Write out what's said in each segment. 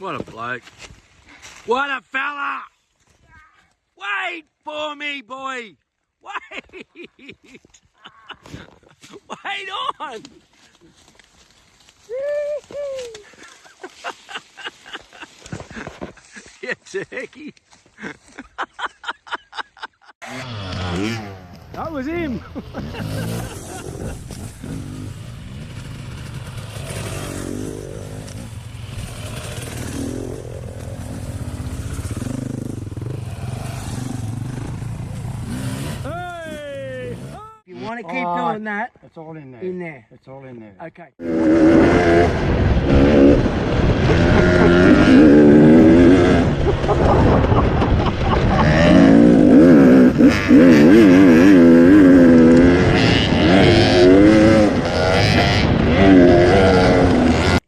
What a bloke. What a fella! Wait for me, boy! Wait! Wait on! You turkey! That was him! You want to keep doing that? It's all in there. In there. It's all in there. Okay.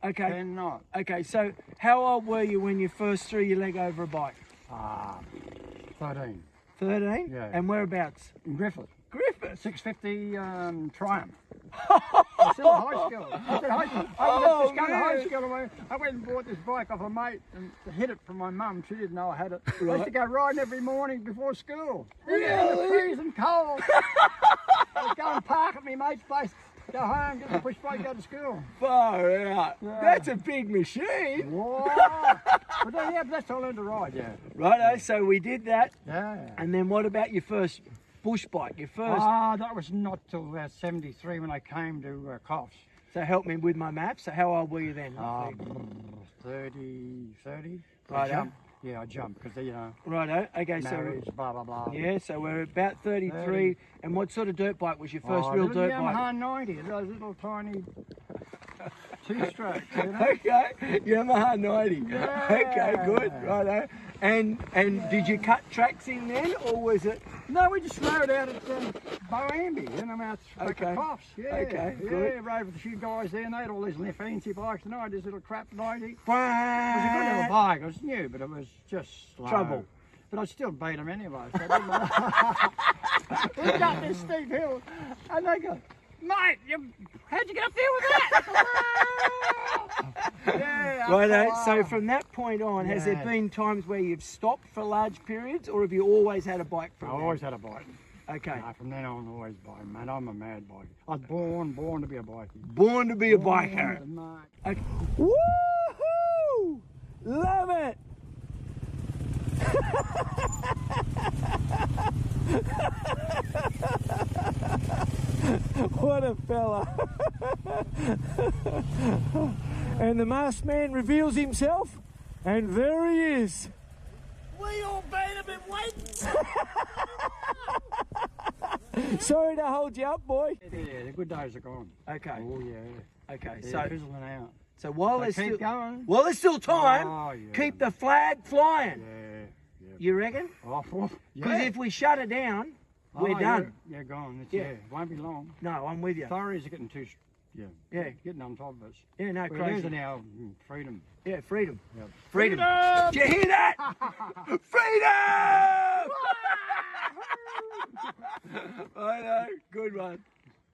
Okay. They're not. Okay, so how old were you when you first threw your leg over a bike? 13. 13? Yeah. And whereabouts? In Griffith. Griffith? 650 Triumph. I'm still at high school. I was just going to high school. I went and bought this bike off a mate and hid it from my mum. She didn't know I had it. I used to go riding every morning before school. Really? Freezing cold. I was going to park at my mate's place, go home, get the push bike, go to school. Far out. Yeah. That's a big machine. Wow. But then, yeah, but that's how I learned to ride, yeah. Righto, so we did that. Yeah. And then what about your first bush bike? Your first? That was not till 73 when I came to Coffs. So help me with my maps. So how old were you then? 30. Righto. I jumped because, you know, Righto. Okay, marriage, blah, blah, blah. Yeah, so we're about 33. 30. And what sort of dirt bike was your first real dirt bike? Yamaha 90, those little tiny two-strokes, you know? Okay, Yamaha 90. Yeah. Okay, good, righto. And did you cut tracks in then, or was it? No, we just rode out at Boambi, you know, out at Okay. Coffs. Yeah, Okay, yeah, good. rode with a few guys there, and they had all these fancy bikes, and I had this little crap 90. It was a good Wow. little bike, it was new, but it was just slow. Trouble. But I still beat them anyway, so it didn't matter. We got this steep hill, and they go, mate, how'd you get up there with that? Yeah, Righto, up so the from that point on, has there Yeah. been times where you've stopped for large periods, or have you always had a bike I from then? always had a bike. Okay. No, from then on, always bike, man. I'm a mad biker. I was born to be a biker. Born to be a Born biker. to, mate. Okay. Woohoo! Love it! What a fella. And the masked man reveals himself, and there he is. We all been a bit waiting. Sorry to hold you up, boy. Yeah, the good days are gone. Okay, Oh, yeah. okay. Yeah, So, fizzling out. so while So there's keep still, going. while there's still time, Oh, yeah. keep the flag flying. Yeah, yeah. You reckon? Oh, Because yeah. if we shut it down, we're done. Yeah, gone. It's, Yeah. yeah. Won't be long. No, I'm with you. Thoroughs are getting too, Yeah, getting on top of us. yeah, no, We're crazy. losing our freedom. Yeah, freedom. Yep. Freedom. Did you hear that? Freedom! I know, good one.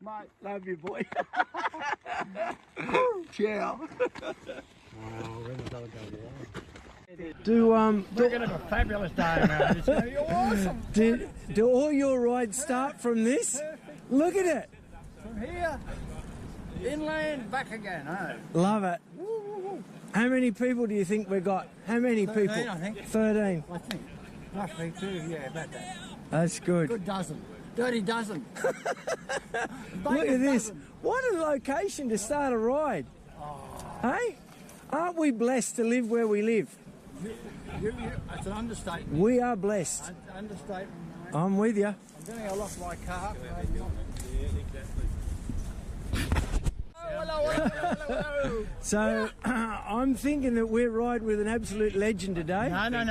Mate. Love you, boy. Ciao. Oh, we're not going to go there. Do We're going to have a fabulous day, man. It's going to be awesome. do all your rides start from this? Look at it. From here, inland, back again, eh? Love it. How many people do you think we got? How many 13, people? I think. 13. I think. Roughly two, yeah, about that. That's good. Good dozen. Dirty dozen. Look at this. What a location to start a ride. Hey? Aren't we blessed to live where we live? It's an understatement. We are blessed. Understatement, mate. I'm with you. I'm going to go lost my car. Hello. So I'm thinking that we're riding with an absolute legend today. No. Absolute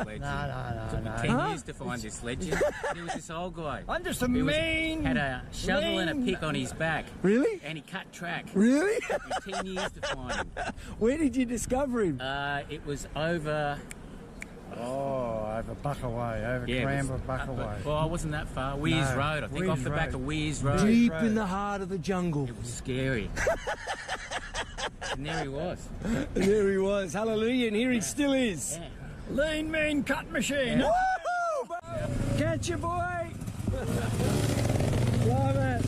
legend. No. Took me 10 years to find this legend. There was this old guy. I'm just a He mean. had a shovel and a pick on his back. Really? And he cut track. Really? It took me 10 years to find him. Where did you discover him? It was over... Oh, over Buckaway, over Yeah, Cranbrook, Buckaway. well, I wasn't that far. Weirs No, Road, I think, Weirs off the back Road. of Weirs Road. Deep Road. in the heart of the jungle. It was scary. And there he was. And there he was. Hallelujah. And here he still is. Yeah. Lean, mean cut machine. Yeah. Woohoo! Catch you, boy. Love it.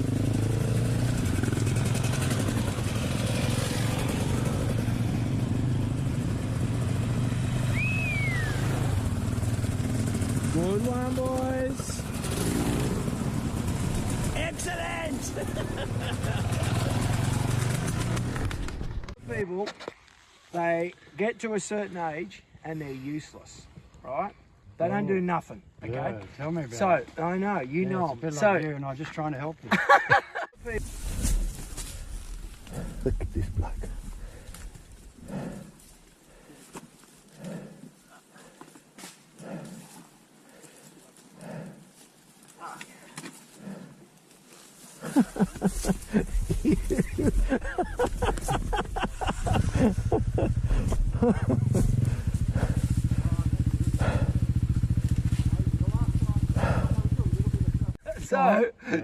Good one, boys. Excellent. People, they get to a certain age and they're useless, right? They don't do nothing, okay? Yeah, tell me about So, it. I know, you Yeah, know it's a bit them. like So, you, and I'm just trying to help you. look at this bloke.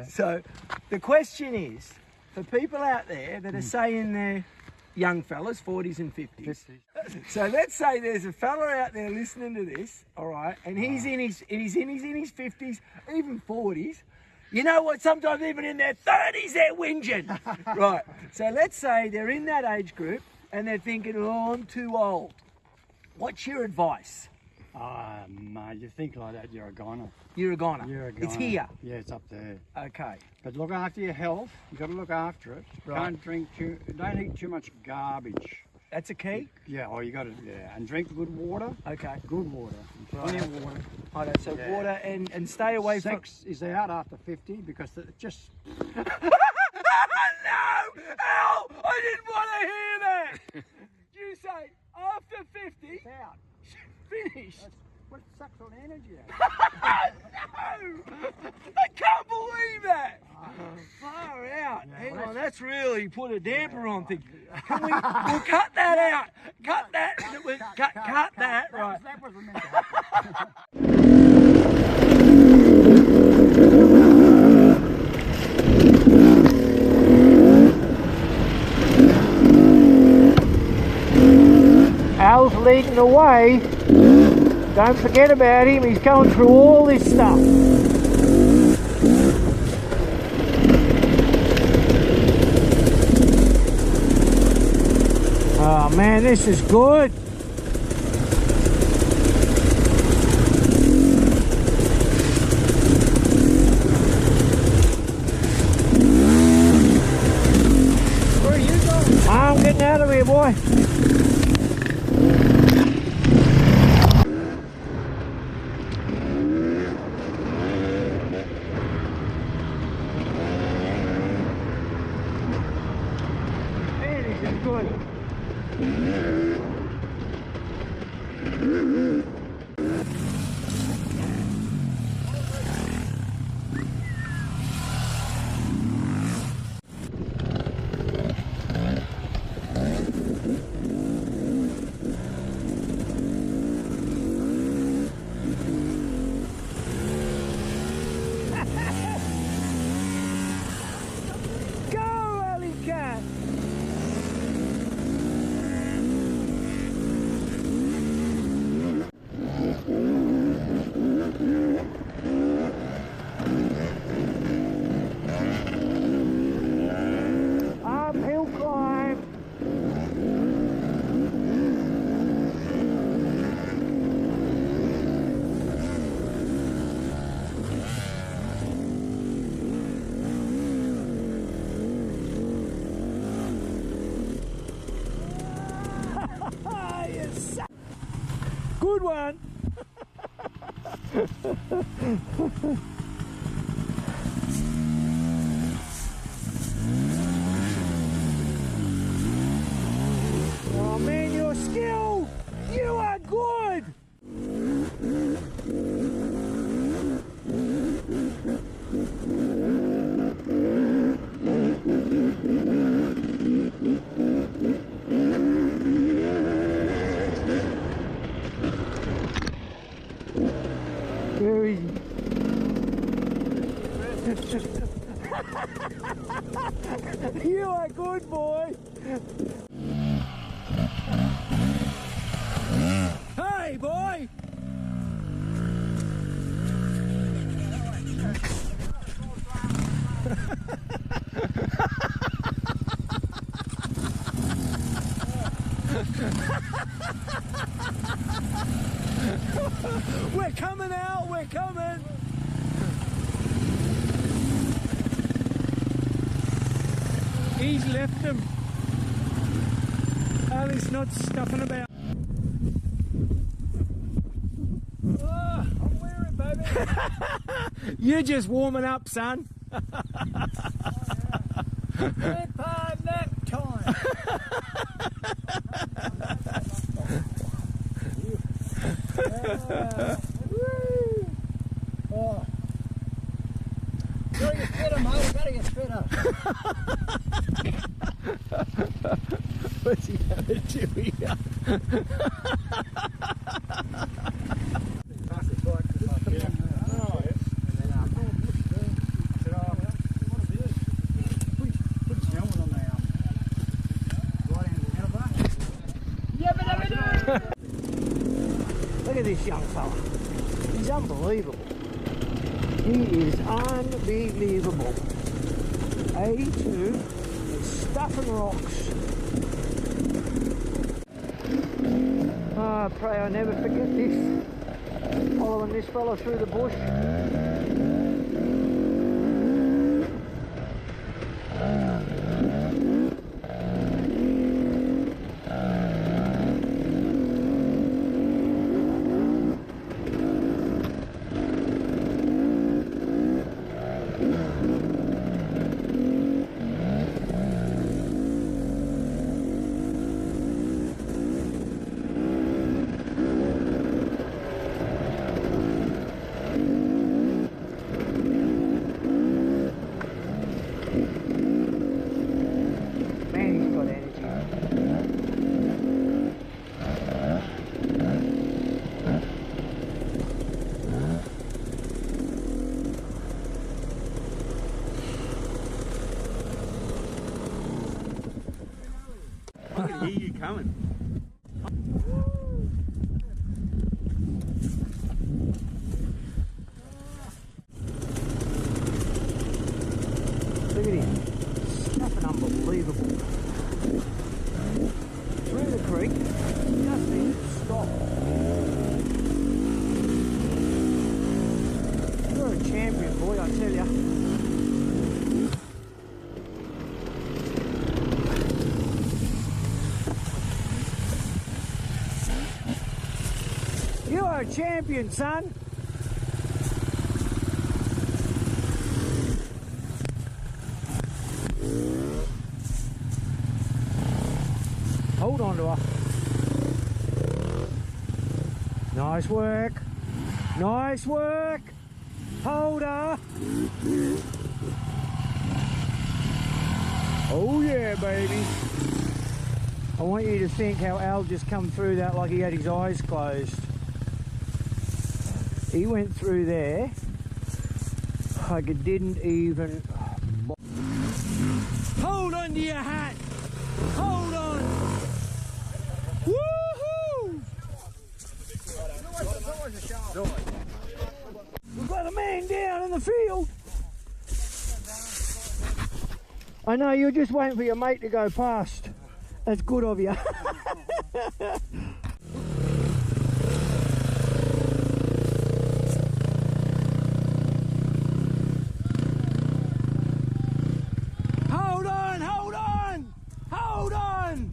So the question is, for people out there that are saying they're young fellas, 40s and 50s. So let's say there's a fella out there listening to this, all right, and he's in his 50s, even 40s. You know what? Sometimes even in their 30s they're whinging. Right. So let's say they're in that age group and they're thinking, oh, I'm too old. What's your advice? Mate, you think like that, you're a goner. You're a goner. You're a goner. It's here. Yeah, it's up there. Okay. But look after your health. You've got to look after it. Right. Don't eat too much garbage. That's a key? Yeah, you got to, and drink good water. Okay. Good water. Plenty of water. Okay, so Yeah. water and stay away from... Sex is out after 50 because it just... No! Hell! I didn't want to hear that! You say after 50, out. finish. That's what sucks all the energy out. No! I can't believe that! Far out. Yeah, Hang well, on, that's really put a damper on things. Can we'll cut that out. Cut that. Cut that. Right. That wasn't meant to happen. Al's leading the way. Don't forget about him. He's going through all this stuff. Oh man, this is good. Where are you going? I'm getting out of here, boy. Man, this is good. Go, Alley Cat! Uphill climb. Yes. Good one. Oh man, you're skilled. You are good. Very. You are good, boy. boy! We're coming out, we're coming! He's left him. Ali's not stuffing about. Oh, I'm wearing, baby. You're just warming up, son. Grandpa nap time. Oh. Gotta get fitter, mate. Gotta get fitter. What's he gonna do here? Look at this young fella. He's unbelievable. He is unbelievable. 82 is stuffing rocks. I pray I never forget this. Following this fella through the bush. I can hear you coming. Look at him. Stuffing unbelievable. Through the creek. Nothing. Stop. You're a champion, boy, I tell ya. You are a champion, son. Hold on to her. Nice work. Nice work. Hold her. Oh yeah, baby. I want you to think how Al just come through that like he had his eyes closed. He went through there like it didn't even... Hold on to your hat. Hold on. Woohoo! We've got a man down in the field. I know, you're just waiting for your mate to go past. That's good of you. Hold on, hold on, hold on.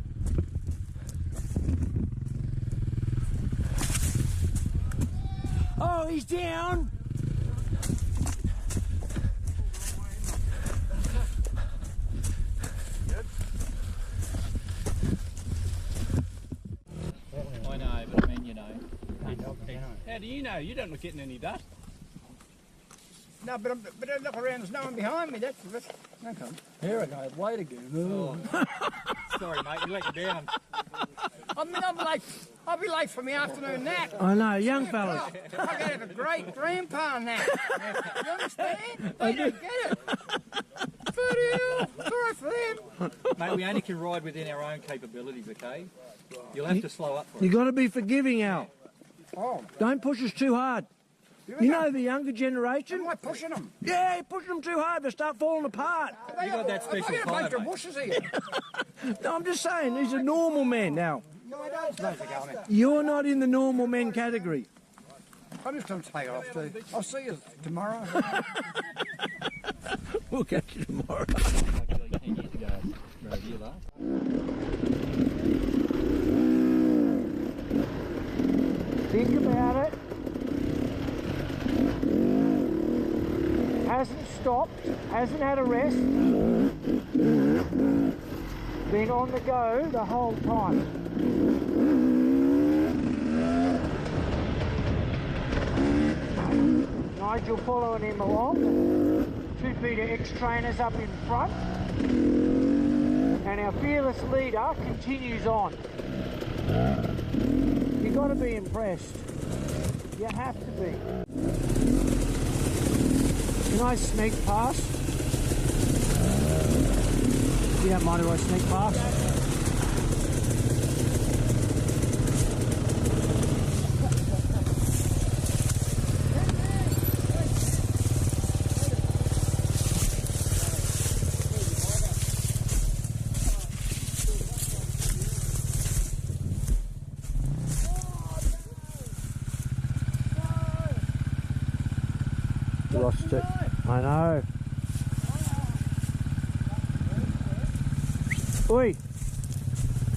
Oh, he's down. I know, but I mean, you know. How do you know? You don't look getting any dust. No, but I look around, there's no one behind me, that's okay. Here I go, way to go. Sorry, mate, you let you down. I mean, I'll be late for my afternoon nap. I know, young fellas. I could have a great grandpa nap. You understand? They don't get it. Sorry for them. Mate, we only can ride within our own capabilities, okay? You'll have to slow up for You it. got to be forgiving, Al. Oh, Don't push us too hard. You know the younger generation? am I pushing them? Yeah, you're pushing them too hard, they start falling apart. You got that special kind, mate. bushes here. No, I'm just saying, these are normal men. Now, No, I don't suppose they're going in. you're not in the normal men category. I'm just going to take it off too. I'll see you tomorrow. We'll catch you tomorrow. Like nearly 10 years ago, or a year last. Think about it. Hasn't stopped, hasn't had a rest. Been on the go the whole time. Nigel following him along. 2 Peter X-trainers up in front. And our fearless leader continues on. You've got to be impressed. You have to be. Can I sneak past? You don't mind if I sneak past? Lost it. I know. Oi!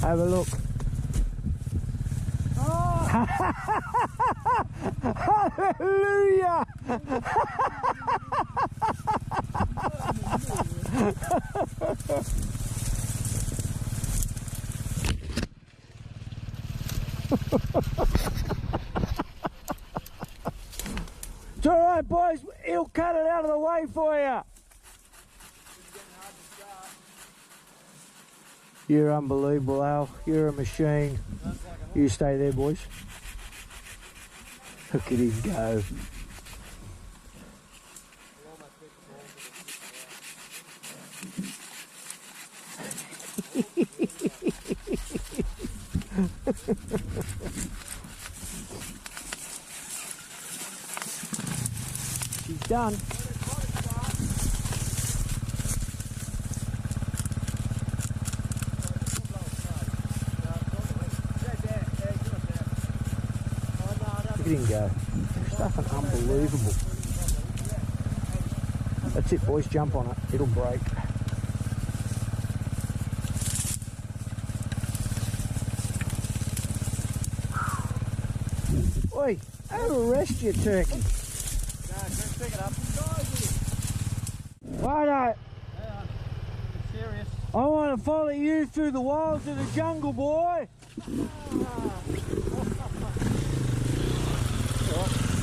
Have a look. Oh. Hallelujah! It's all right, boys. He'll cut it out of the way for you. You're unbelievable, Al. You're a machine. You stay there, boys. Look at him go. She's done. Look at him go. Stuff unbelievable. That's it, boys. Jump on it. It'll break. Oi, have a rest, you turkey. Righto. Serious. I want to follow you through the wilds of the jungle, boy.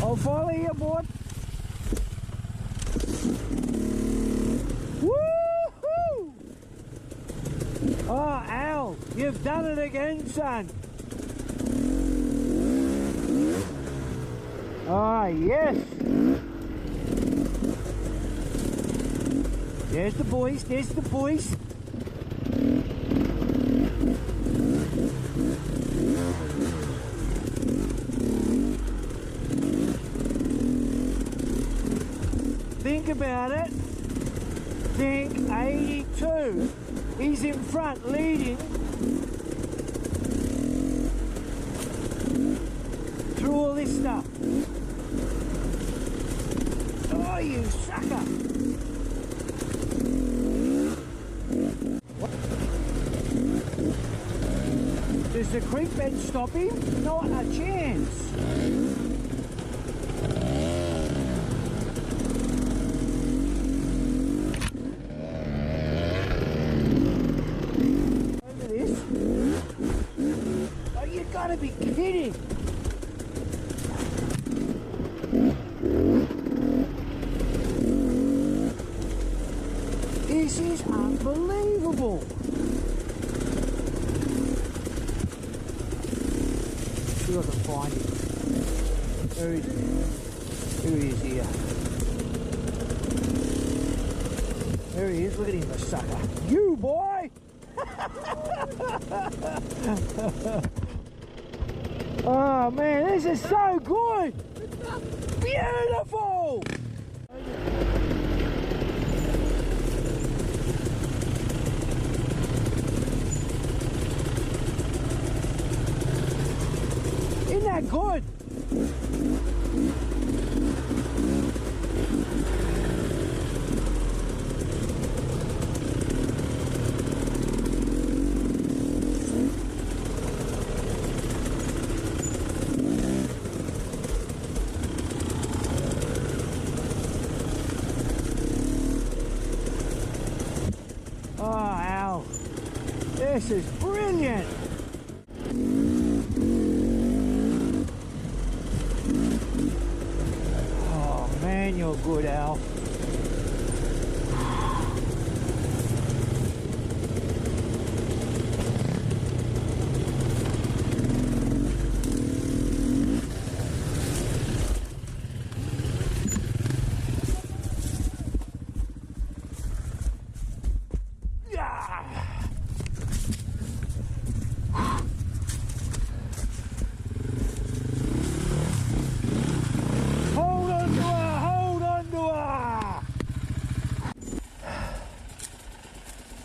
I'll follow you, boy. Woo-hoo! Oh, Al, you've done it again, son. Ah, yes. There's the boys, there's the boys. Think about it. Think 82. He's in front leading through all this stuff. Oh, you sucker. Does the creek bed stop him? Not a chance. Over this. Oh, you gotta be kidding. This is unbelievable. See if I can find him. There he is here. There he is. Look at him, the sucker. You, boy! Oh man, this is so good! Beautiful! Isn't that good? Oh, Al, this is brilliant. Oh man, you're good, Al.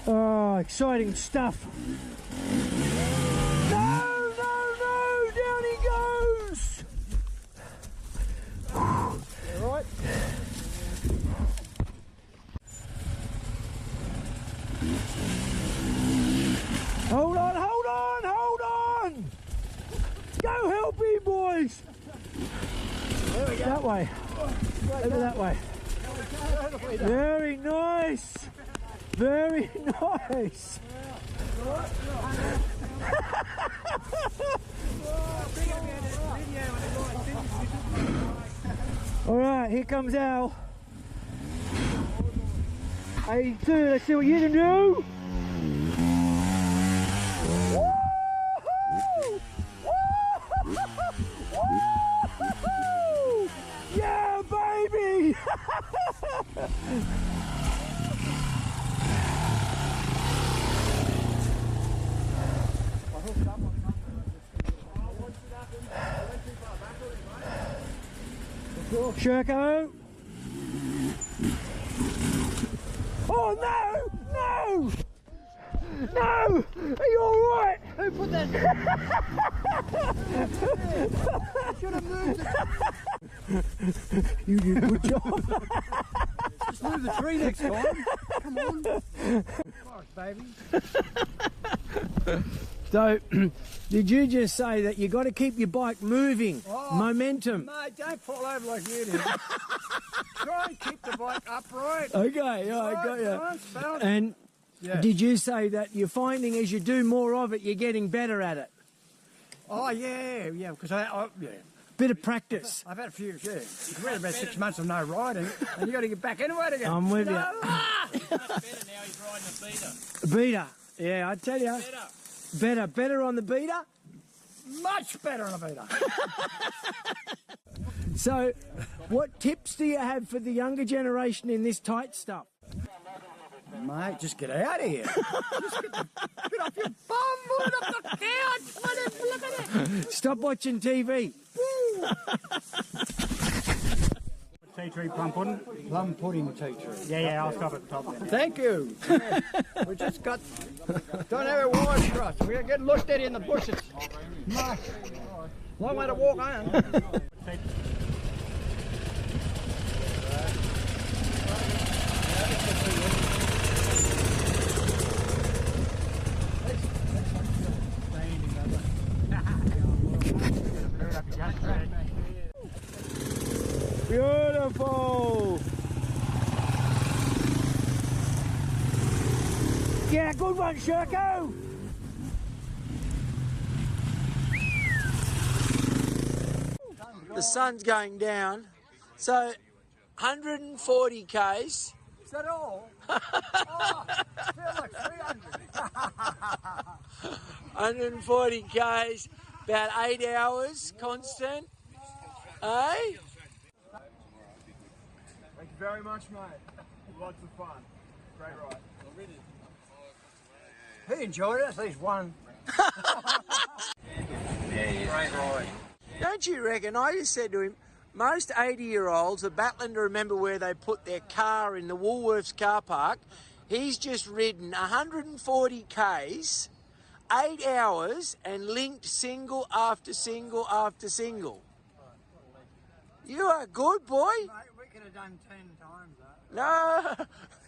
Oh, exciting stuff. No, no, no, down he goes. You right? Hold on, hold on, hold on. Go help me, boys. There we go. That way. Over that way. Very nice. Very nice. All right, here comes Al. 82, let's see what you can do. Woo-hoo! Woo-hoo! Yeah, baby! Sherko. Oh no! No! No! Are you alright? Who put that? Should have moved it. You did a good job. Just move the tree next time. Come on. Forest, baby. So, did you just say that you got to keep your bike moving? Oh, Momentum. Mate, don't fall over like you did. Try and keep the bike upright. Okay, yeah, I got you. Balance, balance. And Yeah. did you say that you're finding as you do more of it, you're getting better at it? Oh, yeah, because yeah. Bit of practice. I've had a few, yeah. It's really about 6 months of no riding, and you got to get back into it again. I'm with you. Much better now he's riding a beater. Beater. Yeah, I tell you. Better. Better on the beater. Much better on a beater. So, what tips do you have for the younger generation in this tight stuff? Mate, just get out of here. Just get off your bum, move it off the couch. Look at it. Stop watching TV. Tea tree plum pudding? Plum pudding tea tree. Yeah, I'll stop at the top then. Thank you. Yeah. We just got, don't have a wide truss. We're getting looked at in the bushes. No. Long way to walk home. Beautiful. Yeah, good one, Sherko. The sun's going down, so 140 k's. Is that all? Oh, feel like 300. 140 k's, about 8 hours constant. Eh? Thank you very much, mate. Lots of fun. Great ride. He enjoyed it, at least one. Great ride. Don't you reckon? I just said to him, most 80-year-olds are battling to remember where they put their car in the Woolworths car park. He's just ridden 140 Ks, 8 hours, and linked single after single after single. You are good, boy. Mate, we could have done 10 times that. No,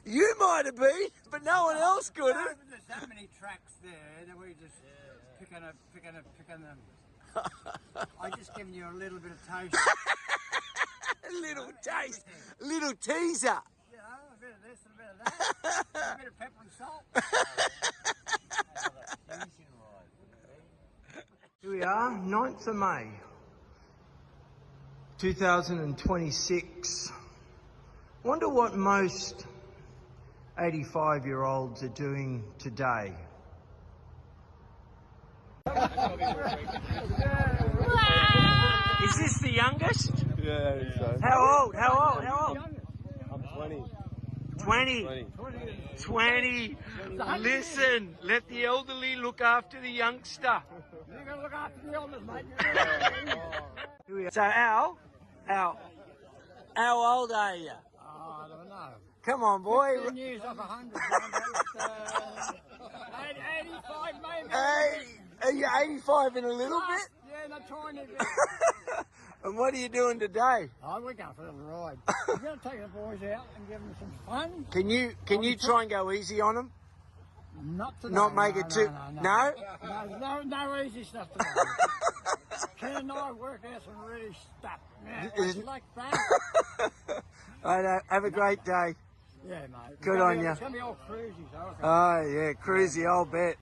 you might have been, but no one else could No, have. but there's so many tracks there that we just picking them. I just giving you a little bit of taste. A little taste, little teaser. You know, a bit of this and a bit of that. A bit of pepper and salt. Here we are, 9th of May, 2026. Wonder what most 85-year-olds are doing today. Is this the youngest? Yeah, I think so. How old? How old? How old? I'm 20. 20. 20. Listen, let the elderly look after the youngster. You're going to look after the elders, mate. So Al, how old are you? Oh, I don't know. Come on, boy. 10 years off 100. 85 maybe. Hey, are you 85 in a little bit? Yeah, not tiny bit. And what are you doing today? Oh, we're going for a little ride. We're going to take the boys out and give them some fun. Can you try and go easy on them? Not today. Not make no, it too... No? No easy stuff today. Ken and I worked out some really stuff. Yeah, it's like that. I know. Have a great day. Yeah, mate. Good on you. It's going to be all cruisy, so okay. Oh, yeah, cruisy, I'll bet.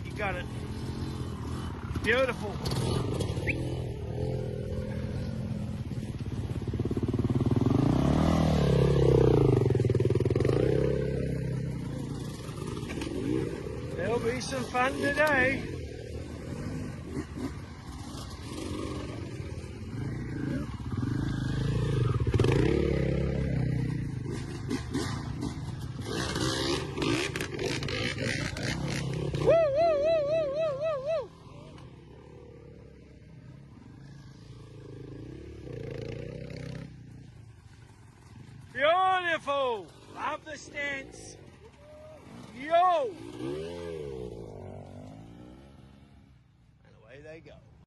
You got it. Beautiful. There'll be some fun today. Beautiful! Love the stance. Yo!